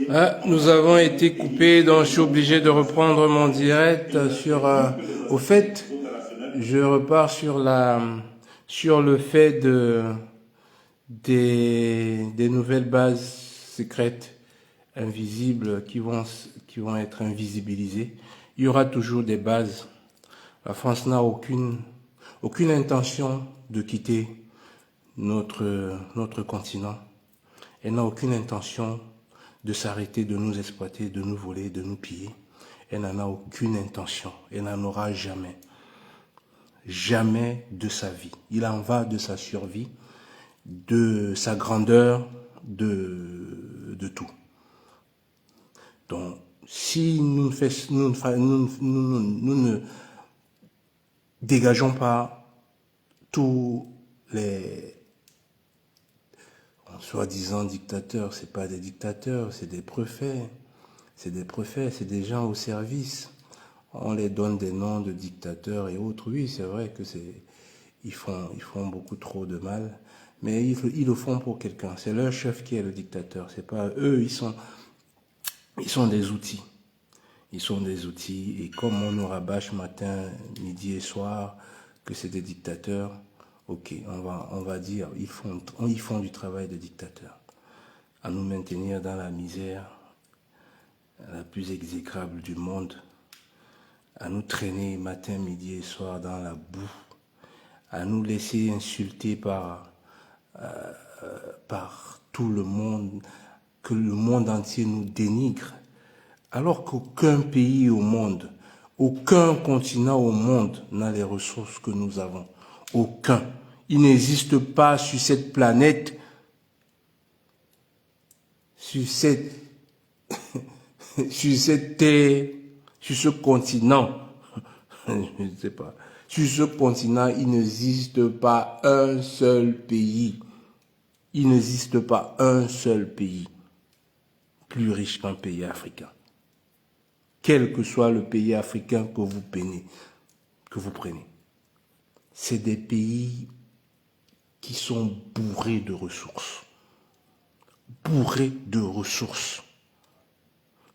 Ah, nous avons été coupés, donc je suis obligé de reprendre mon direct sur... au fait, je repars sur le fait des nouvelles bases secrètes invisibles qui vont être invisibilisées. Il y aura toujours des bases. La France n'a aucune intention de quitter notre continent. Elle n'a aucune intention de s'arrêter, de nous exploiter, de nous voler, de nous piller. Elle n'en a aucune intention. Elle n'en aura jamais. Jamais de sa vie. Il en va de sa survie, de sa grandeur, de tout. Donc, si nous ne dégageons pas tous les soi-disant dictateurs, c'est pas des dictateurs, c'est des prophètes. C'est des prophètes, c'est des gens au service. On les donne des noms de dictateurs et autres. Oui, c'est vrai que ils font beaucoup trop de mal, mais ils le font pour quelqu'un. C'est leur chef qui est le dictateur. C'est pas eux. Ils sont des outils. Ils sont des outils. Et comme on nous rabâche matin, midi et soir que c'est des dictateurs, ok, on va dire ils font du travail de dictateur, à nous maintenir dans la misère la plus exécrable du monde, à nous traîner matin, midi et soir dans la boue, à nous laisser insulter par tout le monde, que le monde entier nous dénigre, alors qu'aucun pays au monde, aucun continent au monde n'a les ressources que nous avons. Aucun. Il n'existe pas sur cette planète, sur cette terre, sur ce continent, je ne sais pas, sur ce continent, il n'existe pas un seul pays. Il n'existe pas un seul pays plus riche qu'un pays africain. Quel que soit le pays africain que vous prenez. C'est des pays qui sont bourrés de ressources. Bourrés de ressources.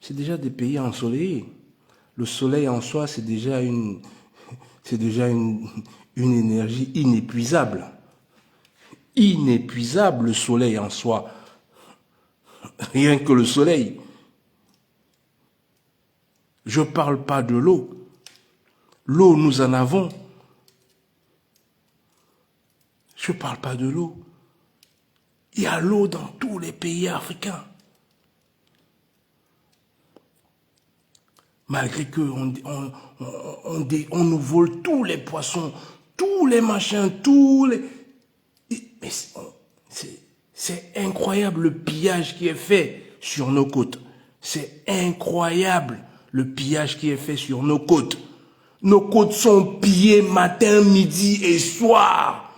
C'est déjà des pays ensoleillés. Le soleil en soi, c'est déjà une énergie inépuisable. Inépuisable, le soleil en soi. Rien que le soleil. Je ne parle pas de l'eau. L'eau, nous en avons. Je ne parle pas de l'eau. Il y a l'eau dans tous les pays africains. Malgré qu'on nous vole tous les poissons, tous les machins, Mais c'est incroyable le pillage qui est fait sur nos côtes. C'est incroyable le pillage qui est fait sur nos côtes. Nos côtes sont pillées matin, midi et soir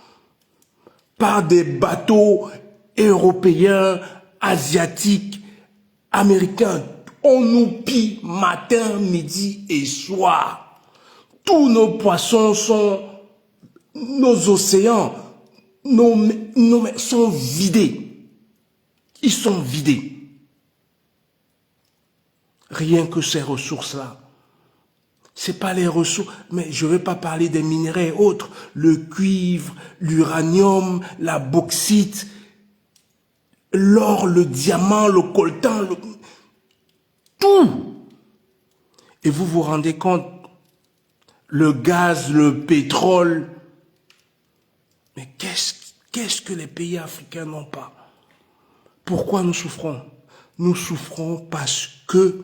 par des bateaux européens, asiatiques, américains. On nous pille matin, midi et soir. Tous nos poissons nos océans, sont vidés. Ils sont vidés. Rien que ces ressources-là. C'est pas les ressources, mais je ne vais pas parler des minerais et autres. Le cuivre, l'uranium, la bauxite, l'or, le diamant, le coltan, tout. Et vous vous rendez compte, le gaz, le pétrole, mais qu'est-ce que les pays africains n'ont pas? Pourquoi nous souffrons? Nous souffrons parce que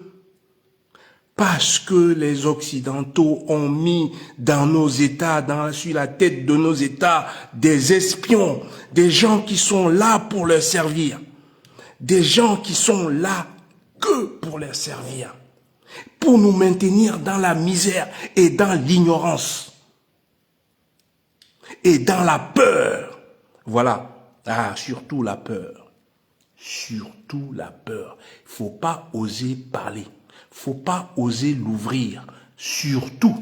les Occidentaux ont mis dans nos États, sur la tête de nos États, des espions, des gens qui sont là pour leur servir, des gens qui sont là que pour leur servir, pour nous maintenir dans la misère et dans l'ignorance et dans la peur. Voilà, surtout la peur. Surtout la peur. Il ne faut pas oser parler. Il ne faut pas oser l'ouvrir. Surtout,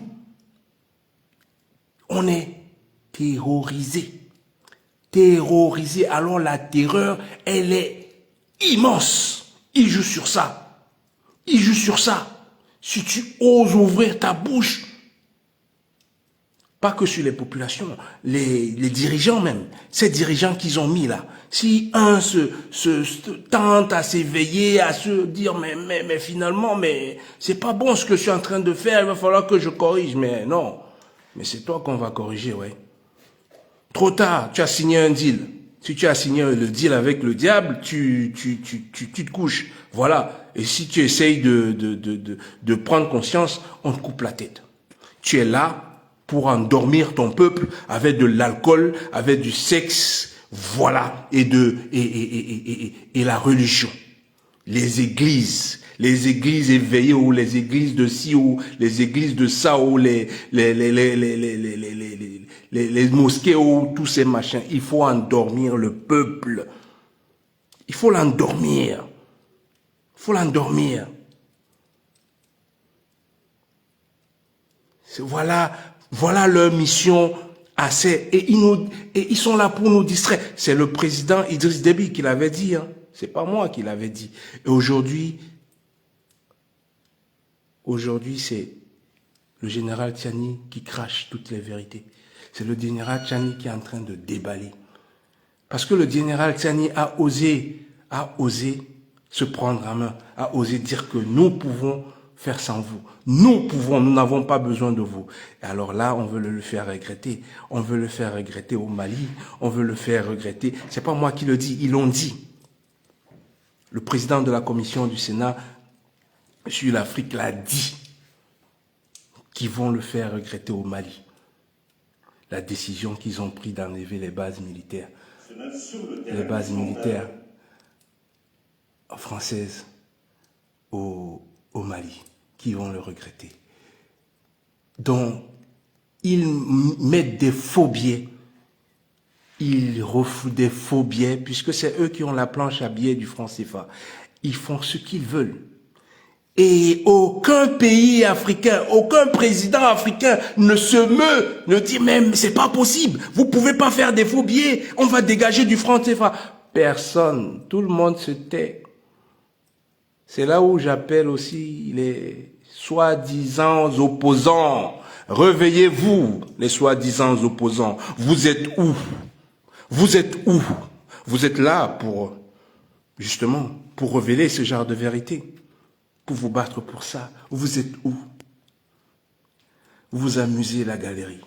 on est terrorisé. Terrorisé. Alors la terreur, elle est immense. Il joue sur ça. Il joue sur ça. Si tu oses ouvrir ta bouche, pas que sur les populations, les dirigeants même, ces dirigeants qu'ils ont mis là, si un se tente à s'éveiller, à se dire mais finalement, mais c'est pas bon ce que je suis en train de faire, il va falloir que je corrige, mais non, mais c'est toi qu'on va corriger, ouais. Trop tard, tu as signé un deal. Si tu as signé le deal avec le diable, tu te couches. Voilà. Et si tu essayes de prendre conscience, on te coupe la tête. Tu es là pour endormir ton peuple avec de l'alcool, avec du sexe, voilà, et la religion. Les églises éveillées ou les églises de ci ou les églises de ça ou les mosquées ou tous ces machins. Il faut endormir le peuple. Il faut l'endormir. Il faut l'endormir. Voilà leur mission assez. Et ils sont là pour nous distraire. C'est le président Idriss Déby qui l'avait dit. Hein. C'est pas moi qui l'avais dit. Et aujourd'hui, c'est le général Tchiani qui crache toutes les vérités. C'est le général Tchiani qui est en train de déballer. Parce que le général Tchiani a osé se prendre en main, a osé dire que nous pouvons faire sans vous. Nous n'avons pas besoin de vous. Et alors là, on veut le faire regretter. On veut le faire regretter au Mali. On veut le faire regretter. C'est pas moi qui le dis, ils l'ont dit. Le président de la commission du Sénat sur l'Afrique l'a dit. Qu'ils vont le faire regretter au Mali. La décision qu'ils ont prise d'enlever les bases militaires. Les bases militaires françaises au Mali. Qui vont le regretter. Donc, ils mettent des faux biais. Ils refouent des faux biais, puisque c'est eux qui ont la planche à billets du franc CFA. Ils font ce qu'ils veulent. Et aucun pays africain, aucun président africain ne se meut, ne dit même c'est pas possible, vous pouvez pas faire des faux billets, on va dégager du franc CFA. Personne, tout le monde se tait. C'est là où j'appelle aussi les soi-disant opposants. Réveillez-vous, les soi-disant opposants. Vous êtes où? Vous êtes où? Vous êtes là pour, justement, pour révéler ce genre de vérité. Pour vous battre pour ça. Vous êtes où? Vous amusez la galerie.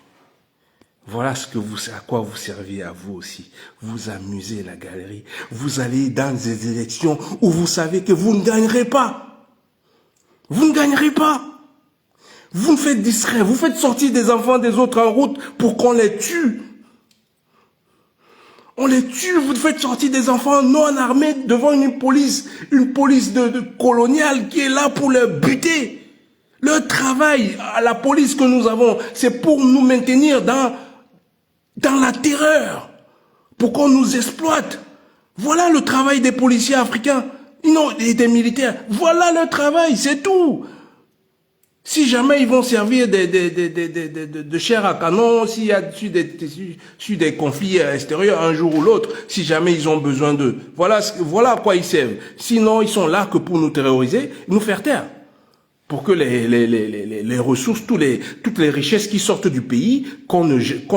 Voilà à quoi vous servez à vous aussi. Vous amusez la galerie. Vous allez dans des élections où vous savez que vous ne gagnerez pas. Vous ne gagnerez pas. Vous me faites distraire. Vous faites sortir des enfants des autres en route pour qu'on les tue. On les tue, vous faites sortir des enfants non armés devant une police de coloniale qui est là pour les buter. Le travail à la police que nous avons, c'est pour nous maintenir dans la terreur, pour qu'on nous exploite. Voilà le travail des policiers africains, et des militaires. Voilà le travail, c'est tout. Si jamais ils vont servir de chair à canon, s'il y a sur des conflits extérieurs un jour ou l'autre, si jamais ils ont besoin d'eux. Voilà à quoi ils servent. Sinon, ils sont là que pour nous terroriser, nous faire taire. Pour que les ressources, toutes les richesses qui sortent du pays, qu'on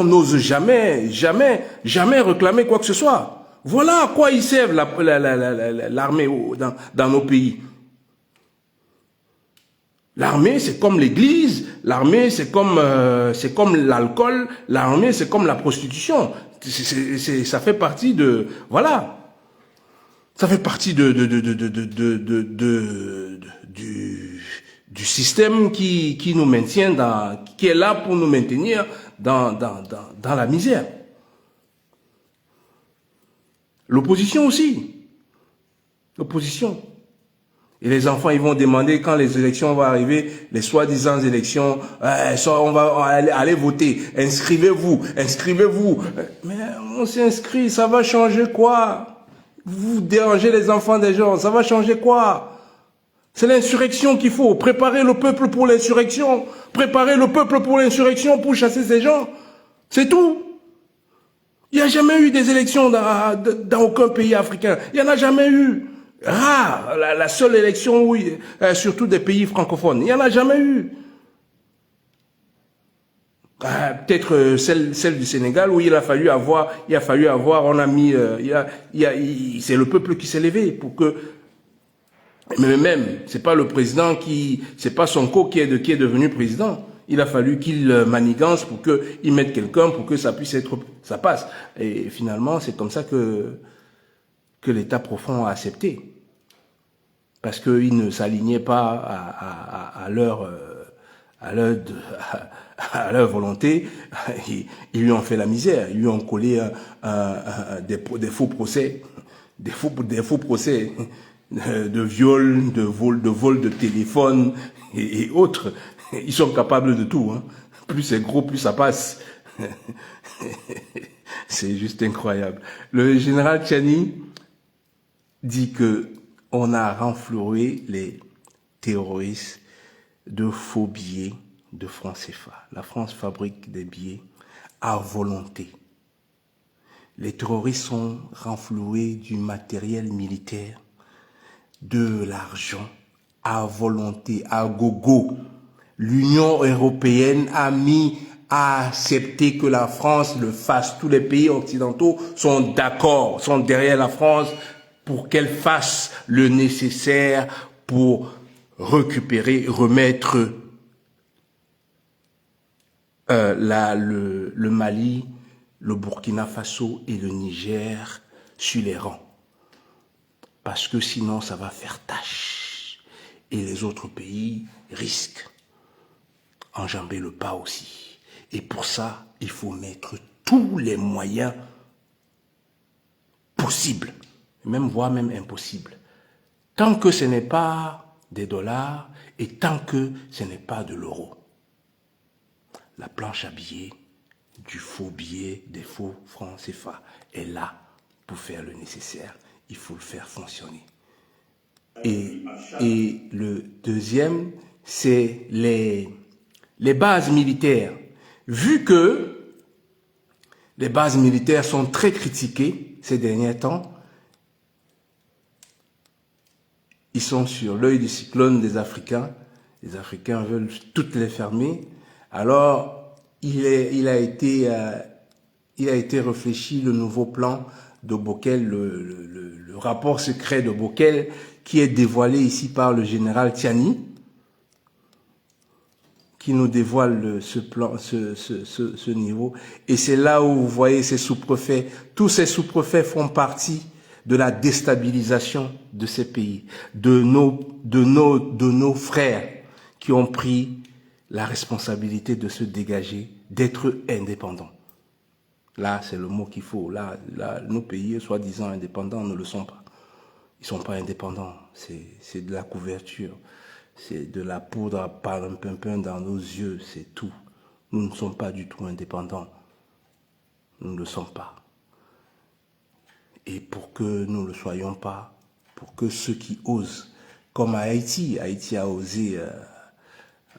n'ose jamais réclamer quoi que ce soit. Voilà à quoi ils servent l'armée dans nos pays. L'armée, c'est comme l'église, l'armée, c'est comme l'alcool, l'armée, c'est comme la prostitution. Ça fait partie de, voilà. Ça fait partie du système qui nous maintient qui est là pour nous maintenir dans la misère. L'opposition aussi. L'opposition. Et les enfants, ils vont demander quand les élections vont arriver, les soi-disant élections, on va aller voter. Inscrivez-vous. Mais on s'inscrit, ça va changer quoi? Vous dérangez les enfants des gens, ça va changer quoi? C'est l'insurrection qu'il faut. Préparer le peuple pour l'insurrection. Préparer le peuple pour l'insurrection pour chasser ces gens. C'est tout. Il n'y a jamais eu des élections dans aucun pays africain. Il n'y en a jamais eu. Rare, la seule élection où, surtout des pays francophones, il n'y en a jamais eu. Peut-être celle du Sénégal où il a fallu avoir, on a mis, c'est le peuple qui s'est levé pour que, mais même, c'est pas le président c'est pas Sonko qui est devenu président. Il a fallu qu'il manigance pour qu'il mette quelqu'un pour que ça passe. Et finalement, c'est comme ça que l'État profond a accepté. Parce qu'il ne s'alignait pas à leur volonté. Ils lui ont fait la misère. Ils lui ont collé des faux procès, des faux procès de viol, de vol de téléphone et autres. Ils sont capables de tout. Hein. Plus c'est gros, plus ça passe. C'est juste incroyable. Le général Tchiani dit que on a renfloué les terroristes de faux billets de francs CFA. La France fabrique des billets à volonté. Les terroristes sont renfloués du matériel militaire, de l'argent à volonté, à gogo. L'Union européenne a accepté que la France le fasse. Tous les pays occidentaux sont d'accord, sont derrière la France pour qu'elle fasse le nécessaire pour récupérer, remettre le Mali, le Burkina Faso et le Niger sur les rangs. Parce que sinon, ça va faire tâche. Et les autres pays risquent enjamber le pas aussi. Et pour ça, il faut mettre tous les moyens possibles, voire même impossibles. Tant que ce n'est pas des dollars et tant que ce n'est pas de l'euro. La planche à billets, du faux billet, des faux francs CFA est là pour faire le nécessaire. Il faut le faire fonctionner. Et le deuxième, c'est les bases militaires. Vu que les bases militaires sont très critiquées ces derniers temps, ils sont sur l'œil du cyclone des Africains. Les Africains veulent toutes les fermer. Alors, il a été réfléchi le nouveau plan de Bokel, le rapport secret de Bokel, qui est dévoilé ici par le général Tchiani, qui nous dévoile ce plan, ce niveau. Et c'est là où vous voyez ces sous-préfets. Tous ces sous-préfets font partie de la déstabilisation de ces pays, de nos frères qui ont pris la responsabilité de se dégager, d'être indépendants. Là, c'est le mot qu'il faut. Là, nos pays, soi-disant indépendants, ne le sont pas. Ils ne sont pas indépendants. C'est de la couverture. C'est de la poudre à parlimpinpin dans nos yeux. C'est tout. Nous ne sommes pas du tout indépendants. Nous ne le sommes pas. Et pour que nous ne le soyons pas, pour que ceux qui osent, comme à Haïti a osé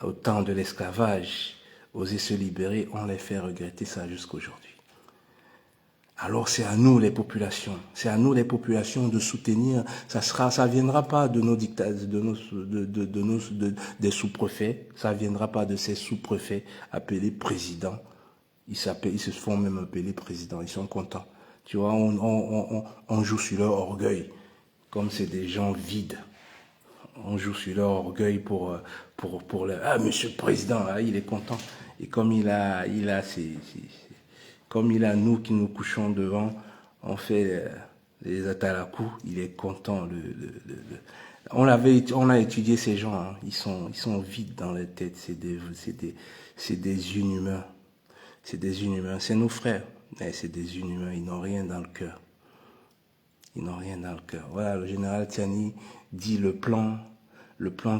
au temps de l'esclavage, oser se libérer, on les fait regretter ça jusqu'aujourd'hui. Alors c'est à nous les populations, de soutenir. Ça viendra pas de nos dictats, des sous-préfets, ça viendra pas de ces sous-préfets appelés présidents. Ils se font même appeler présidents, ils sont contents. Tu vois, on joue sur leur orgueil, comme c'est des gens vides. On joue sur leur orgueil pour monsieur le président, là, il est content. Et comme comme il a nous qui nous couchons devant, on fait les atalakou, il est content. On a étudié ces gens, hein. Ils sont vides dans la tête, c'est des inhumains. C'est des inhumains, c'est nos frères, mais c'est des inhumains, ils n'ont rien dans le cœur. Ils n'ont rien dans le cœur. Voilà, le général Tchiani dit le plan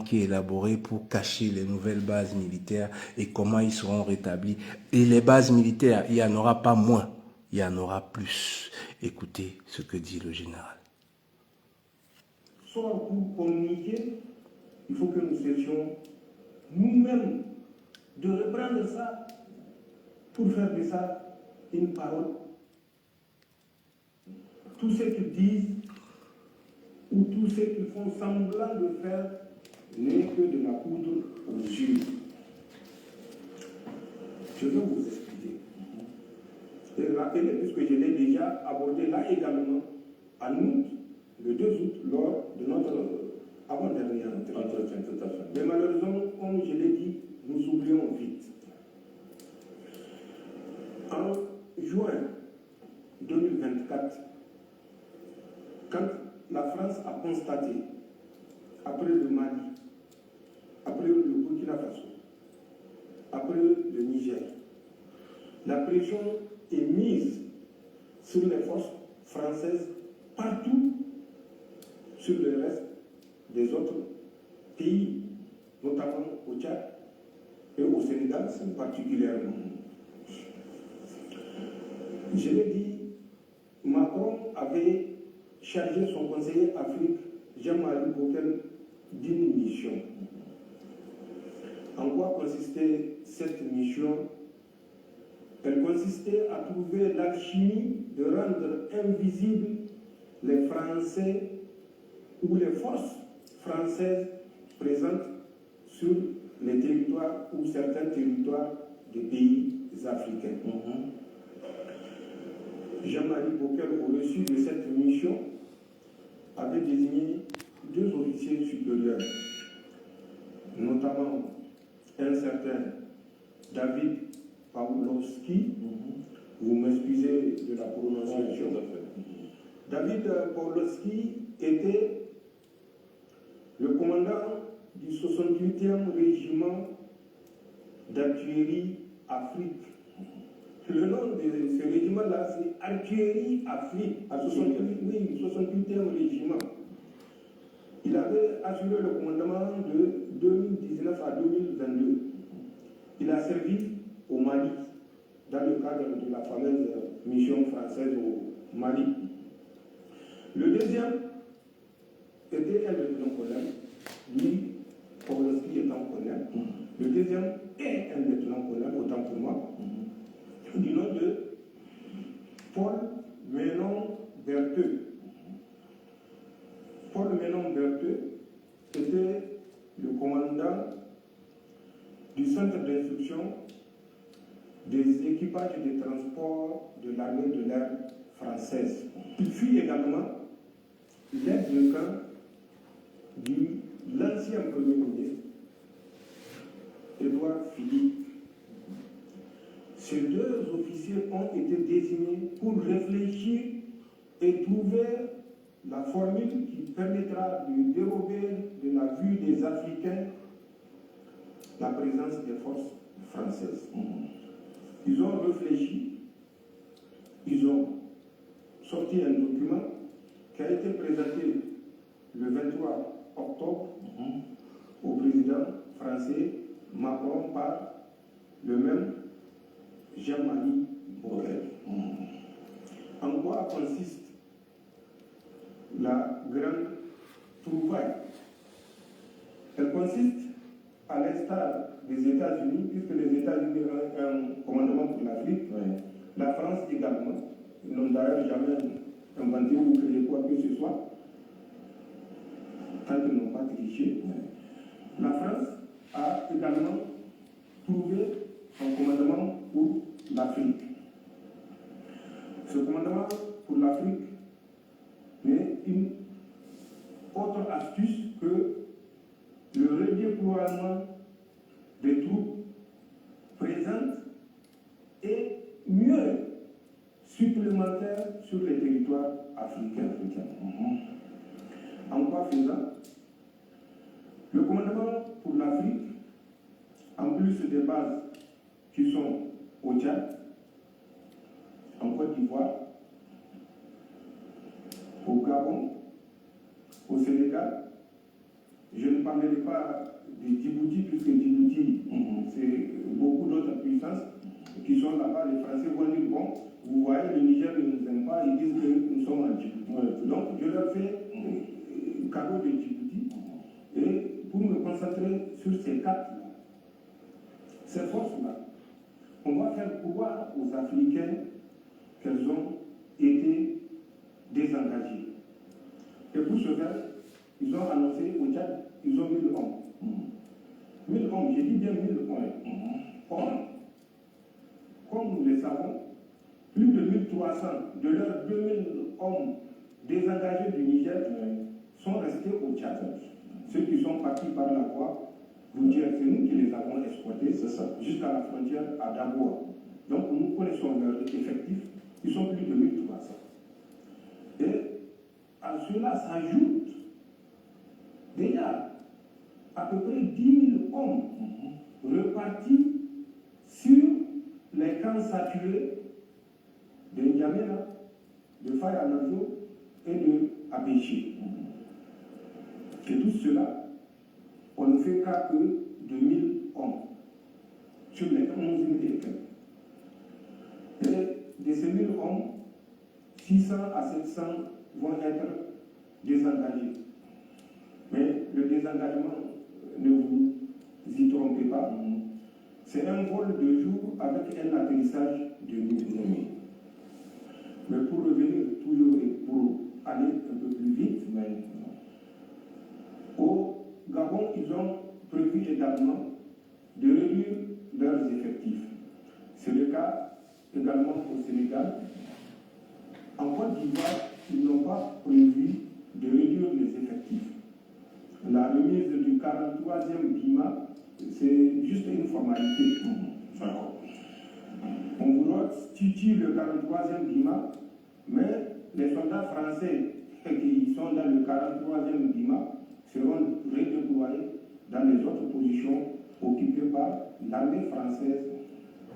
qui est élaboré pour cacher les nouvelles bases militaires et comment ils seront rétablis. Et les bases militaires, il n'y en aura pas moins, il y en aura plus. Écoutez ce que dit le général. Soit pour communiquer, il faut que nous cherchions nous-mêmes de reprendre ça pour faire de ça une parole. Tout ce qu'ils disent où tous ceux qui font semblant de faire n'est que de la poudre aux yeux. Je vais vous expliquer. Et rappelez, puisque je l'ai déjà abordé là également, en août, le 2 août, lors de notre avant-dernier entretien, tout à fait. Mais malheureusement, comme je l'ai dit, nous oublions vite. En juin 2024, quand la France a constaté, après le Mali, après le Burkina Faso, après le Niger, la pression est mise sur les forces françaises partout sur le reste des autres pays, notamment au Tchad et au Sénégal particulièrement. Je l'ai dit, Macron avait chargé son conseiller Afrique, Jean-Marie Bockel, d'une mission. En quoi consistait cette mission? Elle consistait à trouver l'alchimie de rendre invisibles les Français ou les forces françaises présentes sur les territoires ou certains territoires des pays africains. Jean-Marie Bockel, au reçu de cette mission, avait désigné 2 officiers supérieurs, notamment un certain David Pawlowski, vous m'excusez de la prononciation. David Pawlowski était le commandant du 68e régiment d'artillerie Afrique. Le nom de ce régiment-là, c'est Artillerie Afrique, à 68e régiment. Il avait assuré le commandement de 2019 à 2022. Il a servi au Mali, dans le cadre de la fameuse mission française au Mali. Le deuxième était un lieutenant-colonel, lui, Pawlowski étant colonel. Le deuxième est un lieutenant-colonel, autant pour moi, du nom de Paul Ménon Bertheux. Paul Ménon Bertheux était le commandant du centre d'instruction des équipages de transport de l'armée de l'air française. Il fut également l'aide de camp de l'ancien Premier ministre, Édouard Philippe. Ces 2 officiers ont été désignés pour réfléchir et trouver la formule qui permettra de dérober de la vue des Africains la présence des forces françaises. Ils ont réfléchi, ils ont sorti un document qui a été présenté le 23 octobre au président français Macron par le même Jean-Marie Bockel. En quoi consiste la grande trouvaille? Elle consiste, à l'instar des États-Unis, puisque les États-Unis ont un commandement pour l'Afrique, la France également. Ils n'ont d'ailleurs jamais inventé ou créé quoi que ce soit, tant qu'ils n'ont pas triché. La France a également trouvé un commandement pour l'Afrique. Ce commandement pour l'Afrique n'est une autre astuce que le redéploiement des troupes présentes et mieux supplémentaires sur les territoires africains. En quoi faisant? Le commandement pour l'Afrique, en plus des bases qui sont au Tchad, en Côte d'Ivoire, au Gabon, au Sénégal. Je ne parlerai pas de Djibouti, puisque Djibouti, c'est beaucoup d'autres puissances qui sont là-bas. Les Français vont dire, bon, vous voyez, le Niger ne nous aime pas, ils disent que nous sommes en Djibouti. Donc, je leur fais cadeau de Djibouti, et pour me concentrer sur ces 4-là, ces forces-là, on va faire croire aux Africains qu'elles ont été désengagées. Et pour ce faire, ils ont annoncé au Tchad, ils ont 1000 hommes. 1000 hommes, j'ai dit bien 1000 hommes. Comme nous le savons, plus de 1300 de leurs 2000 hommes désengagés du Niger sont restés au Tchad. Ceux qui sont partis par la voie routière, c'est nous qui les avons escortés, c'est ça, jusqu'à la frontière à Daboua. Donc nous connaissons leurs effectifs, ils sont plus de 1300. Et à cela s'ajoute déjà à peu près 10 000 hommes repartis sur les camps saturés de N'Djamena, de Faye Anazo et de Abéché. Et tout cela, on ne fait qu'à eux de 1000 hommes sur les 11 000 écoles. Et de ces 1000 hommes, 600 à 700 vont être désengagés. Mais le désengagement, ne vous y trompez pas, c'est un vol de jour avec un atterrissage de nuit. Mais pour revenir toujours et pour aller un peu plus vite, au Gabon, ils ont prévu également de réduire leurs effectifs. C'est le cas également au Sénégal. En Côte d'Ivoire, ils n'ont pas prévu de réduire les effectifs. La remise du 43e BIMA, c'est juste une formalité. On vous restitue le 43e BIMA, mais les soldats français qui sont dans le 43e BIMA seront redéployés dans les autres positions occupées par l'armée française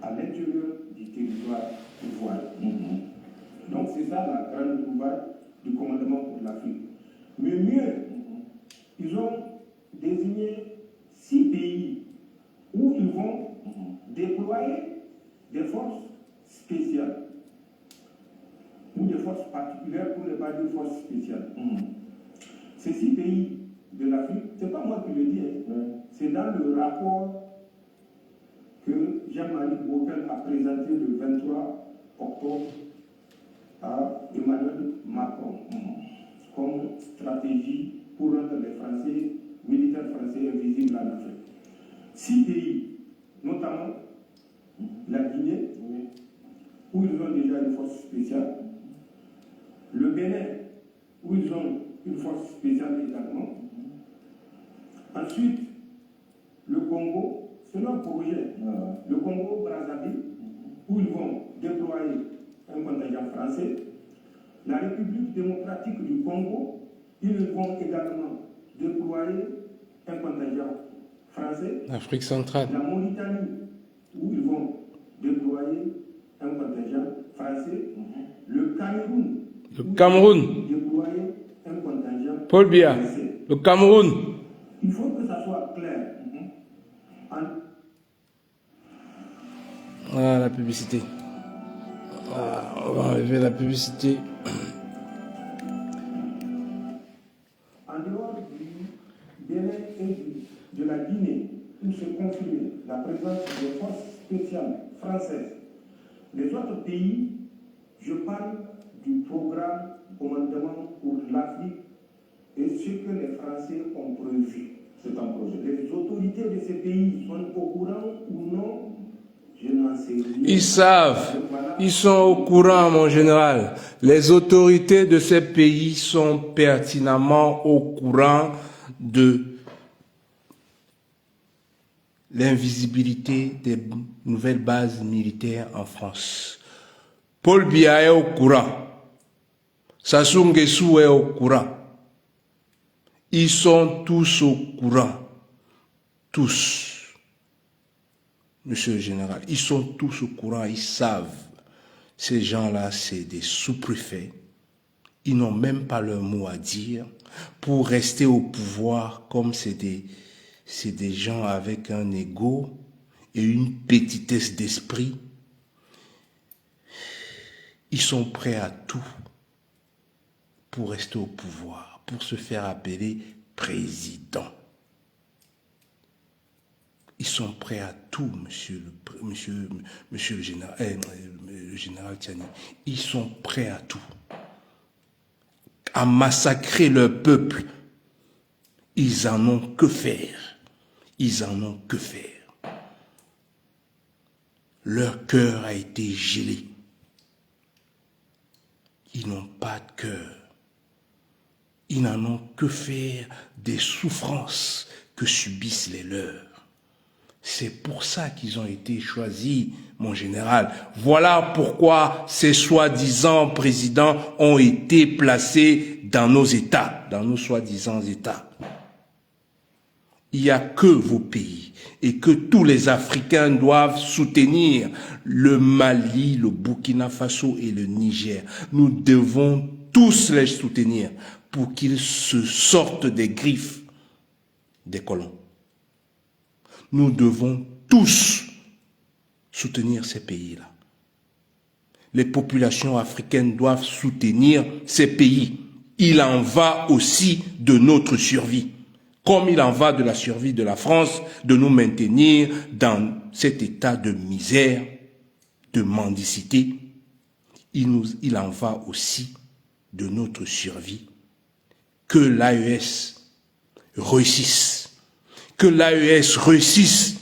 à l'intérieur du territoire ivoirien. Donc c'est ça la grande trouvaille du commandement pour l'Afrique. Mais mieux, ils ont désigné 6 pays où ils vont déployer des forces spéciales ou des forces particulières, pour ne pas dire forces spéciales. Ces 6 pays de l'Afrique, ce n'est pas moi qui le dis, c'est dans le rapport que Jean-Marie Bockel a présenté le 23 octobre à Emmanuel Macron comme stratégie pour rendre les Français, militaires français invisibles en Afrique. 6 pays, notamment la Guinée, où ils ont déjà une force spéciale, le Bénin, où ils ont une force spéciale également, ensuite le Congo, c'est leur projet, le Congo-Brazzaville, où ils vont déployer un contingent français, la République démocratique du Congo, ils vont également déployer un contingent français. Afrique centrale. La Mauritanie, où ils vont déployer un contingent français. Le Cameroun. Le Cameroun. Déployer un contingent Paul Biya. français. Le Cameroun. Il faut que ça soit clair. Voilà la publicité. Voilà, on va enlever la publicité. En dehors du Bénin et de la Guinée, où se confirme la présence des forces spéciales françaises, les autres pays, je parle du programme commandement pour l'Afrique et ce que les Français ont prévu. C'est un projet. Les autorités de ces pays sont au courant ou non? Je n'en sais rien. Ils savent, ils sont au courant, mon général. Les autorités de ces pays sont pertinemment au courant de l'invisibilité des nouvelles bases militaires en France. Paul Biya est au courant. Sassou Nguesso est au courant. Ils sont tous au courant. Tous. Monsieur le général, ils sont tous au courant, ils savent. Ces gens-là, c'est des sous-préfets. Ils n'ont même pas leur mot à dire. Pour rester au pouvoir, comme c'est des gens avec un ego et une petitesse d'esprit, ils sont prêts à tout pour rester au pouvoir, pour se faire appeler président. Ils sont prêts à tout, monsieur le général, le général Tiani. Ils sont prêts à tout. à massacrer leur peuple. Ils en ont que faire. Ils en ont que faire. Leur cœur a été gelé. Ils n'ont pas de cœur. Ils n'en ont que faire des souffrances que subissent les leurs. C'est pour ça qu'ils ont été choisis, mon général. Voilà pourquoi ces soi-disant présidents ont été placés dans nos États, dans nos soi-disant États. Il n'y a que vos pays et que tous les Africains doivent soutenir le Mali, le Burkina Faso et le Niger. Nous devons tous les soutenir pour qu'ils se sortent des griffes des colons. Nous devons tous soutenir ces pays-là. Les populations africaines doivent soutenir ces pays. Il en va aussi de notre survie. Comme il en va de la survie de la France, de nous maintenir dans cet état de misère, de mendicité, il en va aussi de notre survie. Que l'AES réussisse, que l'AES réussisse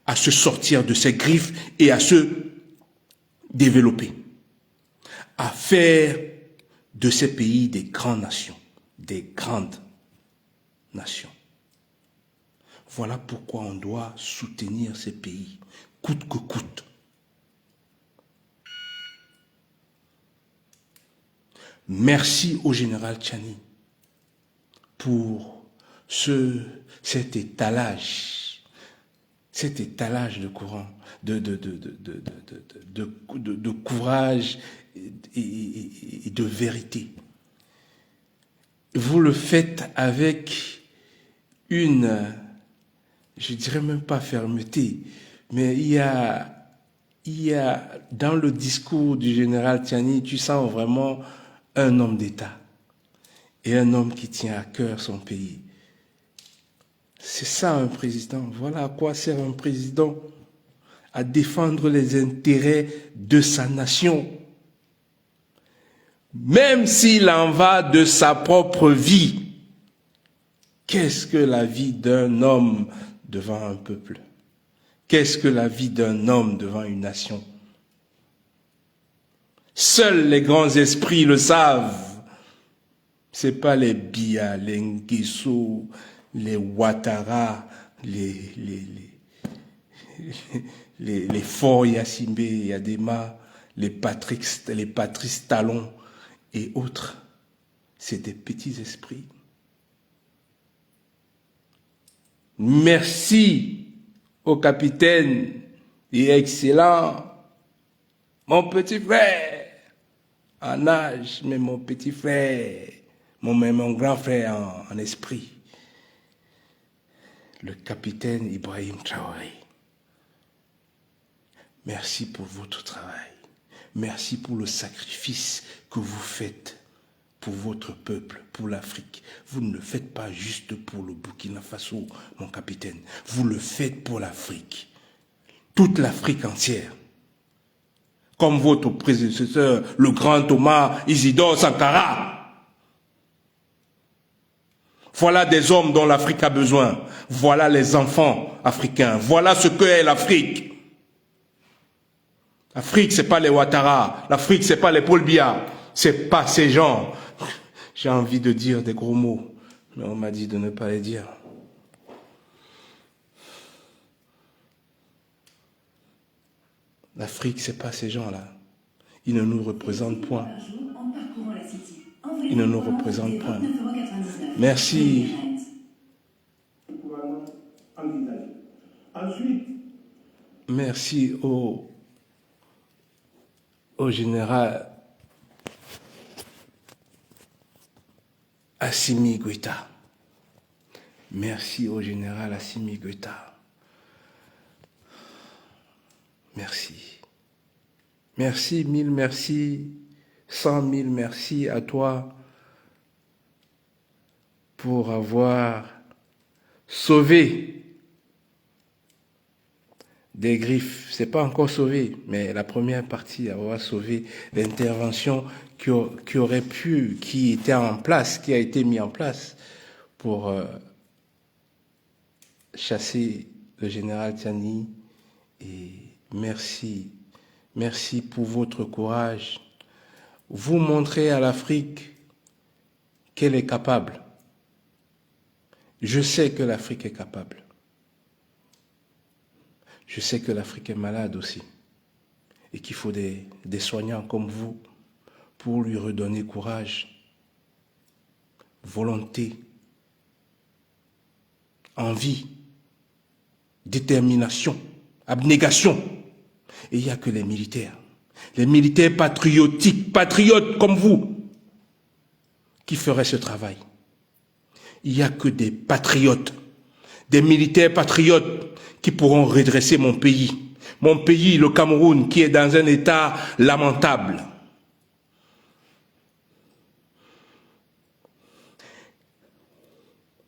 à se sortir de ses griffes et à se développer, à faire de ces pays des grandes nations, des grandes nations. Voilà pourquoi on doit soutenir ces pays, coûte que coûte. Merci au général Tchani pour cet étalage de courant, de courage et de vérité. Vous le faites avec une, je dirais même pas fermeté, mais il y a dans le discours du général Tchani, tu sens vraiment un homme d'État et un homme qui tient à cœur son pays. C'est ça un président. Voilà à quoi sert un président. À défendre les intérêts de sa nation. Même s'il en va de sa propre vie. Qu'est-ce que la vie d'un homme devant un peuple? Qu'est-ce que la vie d'un homme devant une nation? Seuls les grands esprits le savent. C'est pas les Biya, les Nguesso, les Ouattara, les Faure Gnassingbé, Yadema, les Patrice Talon et autres. C'est des petits esprits. Merci au capitaine et excellent, mon petit frère, en âge, mais mon petit frère, mon grand frère en esprit, le capitaine Ibrahim Traoré. Merci pour votre travail. Merci pour le sacrifice que vous faites pour votre peuple, pour l'Afrique. Vous ne le faites pas juste pour le Burkina Faso, mon capitaine. Vous le faites pour l'Afrique. Toute l'Afrique entière. Comme votre prédécesseur, le grand Thomas Isidore Sankara. Voilà des hommes dont l'Afrique a besoin. Voilà les enfants africains. Voilà ce qu'est l'Afrique. L'Afrique, c'est pas les Ouattara. L'Afrique, c'est pas les Paul Biya. C'est pas ces gens. J'ai envie de dire des gros mots, mais on m'a dit de ne pas les dire. L'Afrique, c'est pas ces gens-là. Ils ne nous représentent point. Ils ne nous représentent point. Merci. Merci au général Assimi Goïta. Merci au général Assimi Goïta. Merci. Merci, 1000 merci, 100 000 merci à toi pour avoir sauvé des griffes. C'est pas encore sauvé, mais la première partie aura sauvé l'intervention qui était en place, qui a été mise en place pour chasser le général Tiani. Et merci, merci pour votre courage. Vous montrez à l'Afrique qu'elle est capable. Je sais que l'Afrique est capable. Je sais que l'Afrique est malade aussi et qu'il faut des soignants comme vous pour lui redonner courage, volonté, envie, détermination, abnégation. Et il n'y a que les militaires patriotiques, patriotes comme vous, qui feraient ce travail. Il n'y a que des patriotes, des militaires patriotes qui pourront redresser mon pays, le Cameroun, qui est dans un état lamentable.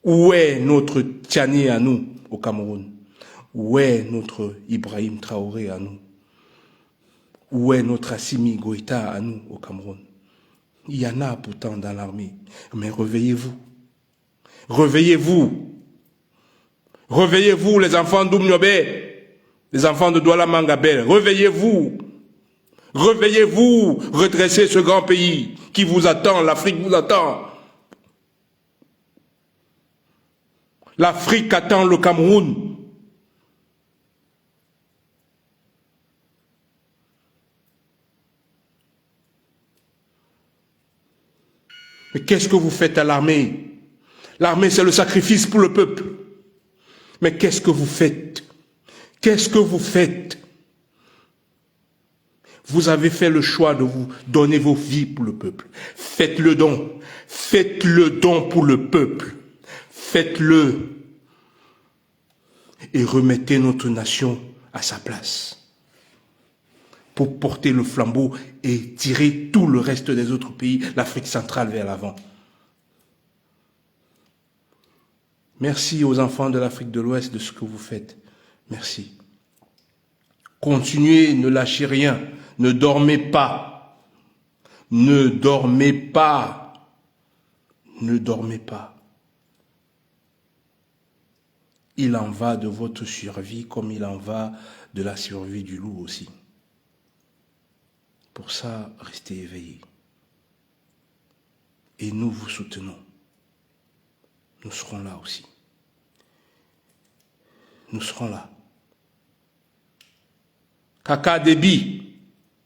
Où est notre Tiani à nous au Cameroun? Où est notre Ibrahim Traoré à nous? Où est notre Assimi Goïta à nous au Cameroun? Il y en a pourtant dans l'armée. Mais réveillez-vous. Réveillez-vous. Réveillez-vous les enfants d'Oumniobé, les enfants de Douala Mangabel. Réveillez-vous. Réveillez-vous. Redressez ce grand pays qui vous attend. L'Afrique vous attend. L'Afrique attend le Cameroun. Mais qu'est-ce que vous faites à l'armée? L'armée, c'est le sacrifice pour le peuple. Mais qu'est-ce que vous faites? Qu'est-ce que vous faites? Vous avez fait le choix de vous donner vos vies pour le peuple. Faites le don. Faites le don pour le peuple. Faites-le. Et remettez notre nation à sa place. Pour porter le flambeau et tirer tout le reste des autres pays, l'Afrique centrale, vers l'avant. Merci aux enfants de l'Afrique de l'Ouest de ce que vous faites. Merci. Continuez, ne lâchez rien. Ne dormez pas. Ne dormez pas. Ne dormez pas. Il en va de votre survie comme il en va de la survie du loup aussi. Pour ça, restez éveillés. Et nous vous soutenons. Nous serons là aussi. Nous serons là. Kaka Déby,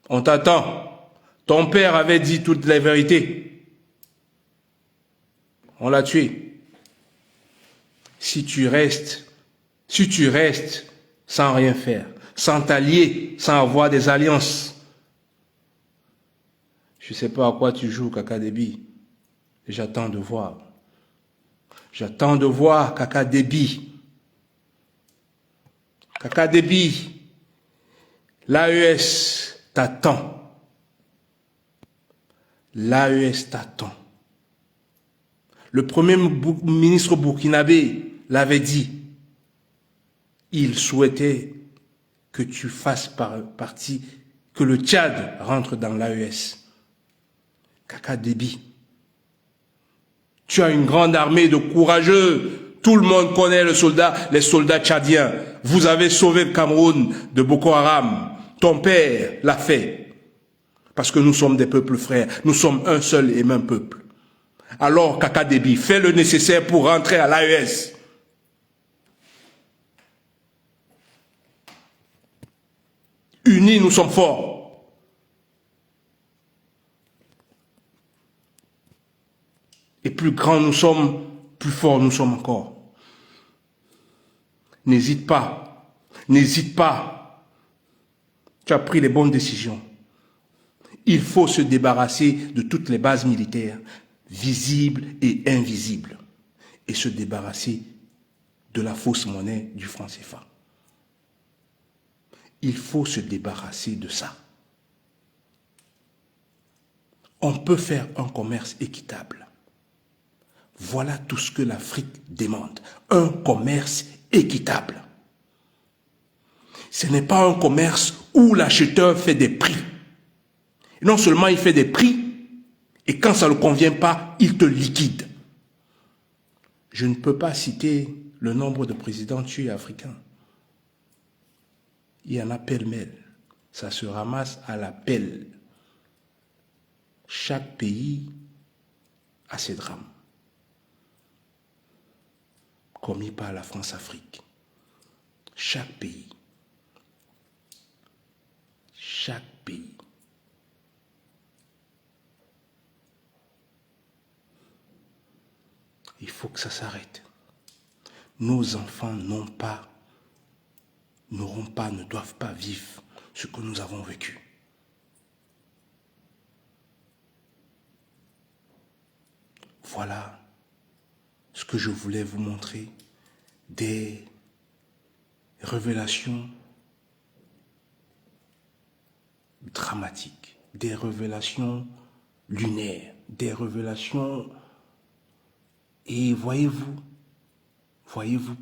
on t'attend. Ton père avait dit toutes les vérités. On l'a tué. Si tu restes sans rien faire, sans t'allier, sans avoir des alliances, je ne sais pas à quoi tu joues, Kaka Déby. J'attends de voir. J'attends de voir, Kaka Déby. Kaka Déby, l'AES t'attend. L'AES t'attend. Le premier ministre burkinabé l'avait dit. Il souhaitait que tu fasses partie, que le Tchad rentre dans l'AES. Kaka Déby, tu as une grande armée de courageux. Tout le monde connaît les soldats tchadiens. Vous avez sauvé le Cameroun de Boko Haram. Ton père l'a fait. Parce que nous sommes des peuples frères. Nous sommes un seul et même peuple. Alors, Kaka Déby, fais le nécessaire pour rentrer à l'AES. Unis, nous sommes forts. Et plus grands nous sommes, plus forts nous sommes encore. N'hésite pas. N'hésite pas. Tu as pris les bonnes décisions. Il faut se débarrasser de toutes les bases militaires, visibles et invisibles, et se débarrasser de la fausse monnaie du franc CFA. Il faut se débarrasser de ça. On peut faire un commerce équitable. Voilà tout ce que l'Afrique demande. Un commerce équitable. Ce n'est pas un commerce où l'acheteur fait des prix. Et non seulement il fait des prix, et quand ça ne convient pas, il te liquide. Je ne peux pas citer le nombre de présidents tués africains. Il y en a pêle-mêle. Ça se ramasse à la pelle. Chaque pays a ses drames. Commis par la France-Afrique. Chaque pays. Chaque pays. Il faut que ça s'arrête. Nos enfants n'auront pas, ne doivent pas vivre ce que nous avons vécu. Voilà ce que je voulais vous montrer, des révélations dramatiques, des révélations lunaires, des révélations... Et voyez-vous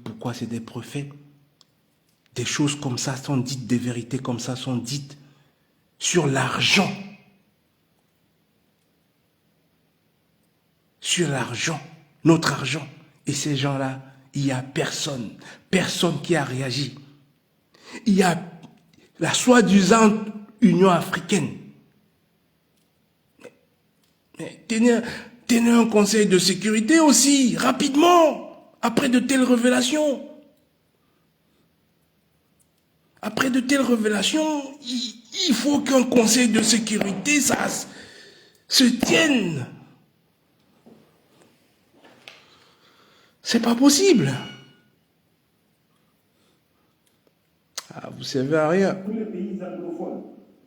pourquoi c'est des prophètes? Des choses comme ça sont dites, des vérités comme ça sont dites sur l'argent. Sur l'argent, notre argent. Et ces gens-là, il n'y a personne qui a réagi. Il y a la soi-disant Union africaine. Mais tenez un conseil de sécurité aussi, rapidement, après de telles révélations. Après de telles révélations, il faut qu'un conseil de sécurité, ça se tienne. C'est pas possible. Ah, vous savez à rien. Tous les pays anglophones,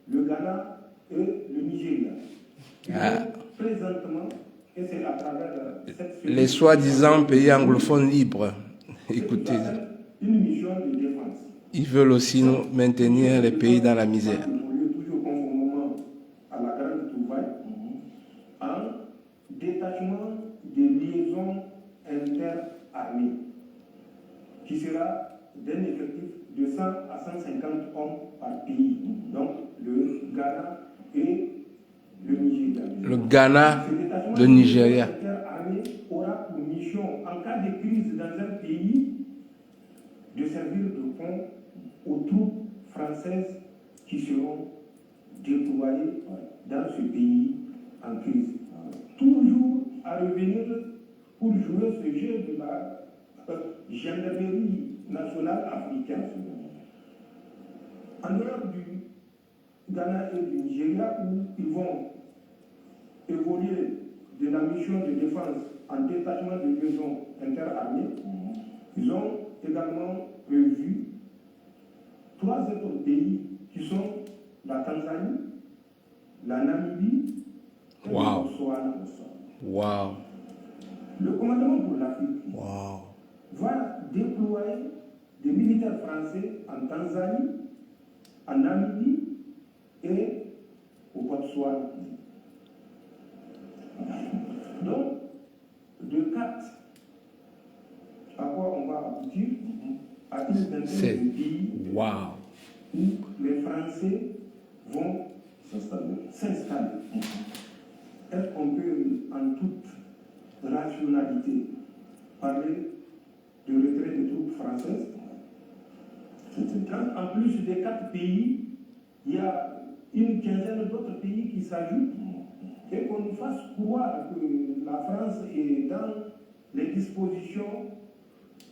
le Ghana et le Nigeria. Présentement, et c'est à travers cette... Les soi-disant pays anglophones libres. Écoutez, une mission de défense. Ils veulent aussi nous maintenir les pays dans la misère. Toujours conformément à la grande trouvaille, en détachement des liaisons interarmées, qui sera d'un effectif de 100 à 150 hommes par pays. Donc le Ghana et le Nigeria. Le Ghana, le Nigeria. L'armée aura pour mission, en cas de crise dans un pays, de servir de pont aux troupes françaises qui seront déployées dans ce pays en crise. Toujours à revenir pour jouer ce jeu de la gendarmerie nationale africaine. En dehors du Ghana et du Nigeria, où ils vont évoluer de la mission de défense en détachement de liaison interarmées, ils ont également prévu 3 autres pays qui sont la Tanzanie, la Namibie et le Botswana. Wow. Le commandement pour l'Afrique va déployer des militaires français en Tanzanie, en Namibie et au Botswana. Donc, de 4 à quoi on va aboutir à une vingtaine de pays où les Français vont s'installer. Est-ce qu'on peut en toute rationalité parler de retrait des troupes françaises? Quand en plus des 4 pays, il y a une quinzaine d'autres pays qui s'ajoutent, et qu'on nous fasse croire que la France est dans les dispositions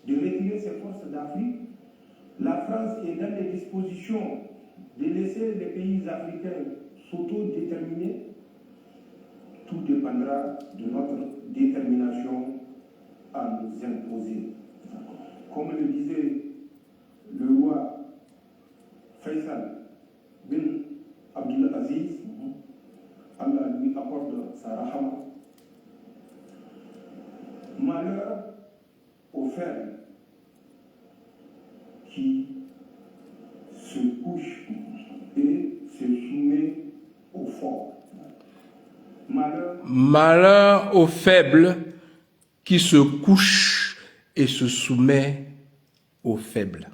de retirer ses forces d'Afrique, la France est dans les dispositions de laisser les pays africains s'autodéterminer, tout dépendra de notre détermination à nous imposer. Comme le disait le roi Faisal bin Abdulaziz, Allah lui accorde sa rahama. Malheur aux faibles qui se couchent et se soumettent aux forts. Malheur aux faibles qui se couchent et se soumettent aux faibles.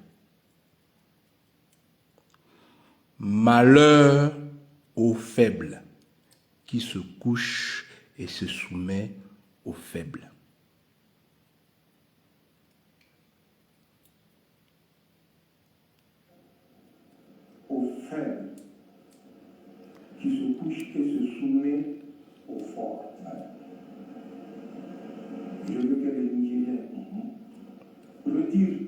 Malheur aux faibles qui se couche et se soumet aux faibles. Aux faibles qui se couche et se soumet aux forts. Je veux que les Nigériens retirent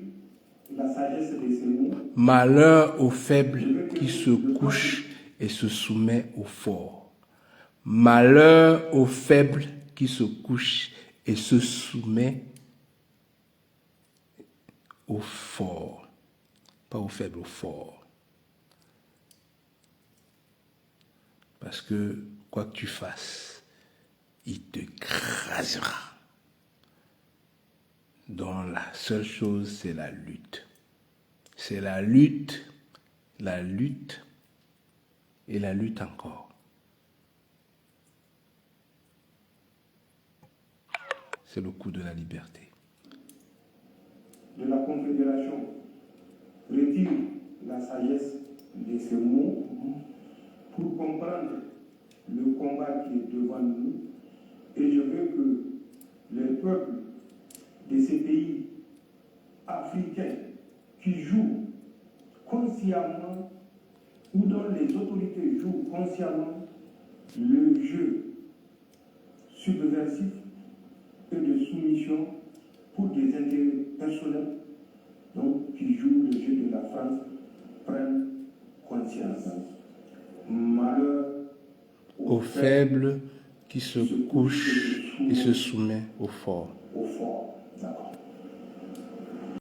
la sagesse de ces mots. Malheur aux faibles qui se couchent et se soumet aux forts. Malheur aux faibles qui se couchent et se soumet aux forts. Pas aux faibles, aux forts. Parce que quoi que tu fasses, il te crasera. Donc la seule chose, c'est la lutte. C'est la lutte et la lutte encore. C'est le coup de la liberté. De la Confédération retire la sagesse de ces mots pour comprendre le combat qui est devant nous. Et je veux que les peuples de ces pays africains qui jouent consciemment ou dont les autorités jouent consciemment le jeu subversif et de soumission pour des intérêts personnels, donc qui jouent le jeu de la France, prennent conscience. Malheur Aux faibles qui se couchent et se soumettent aux forts.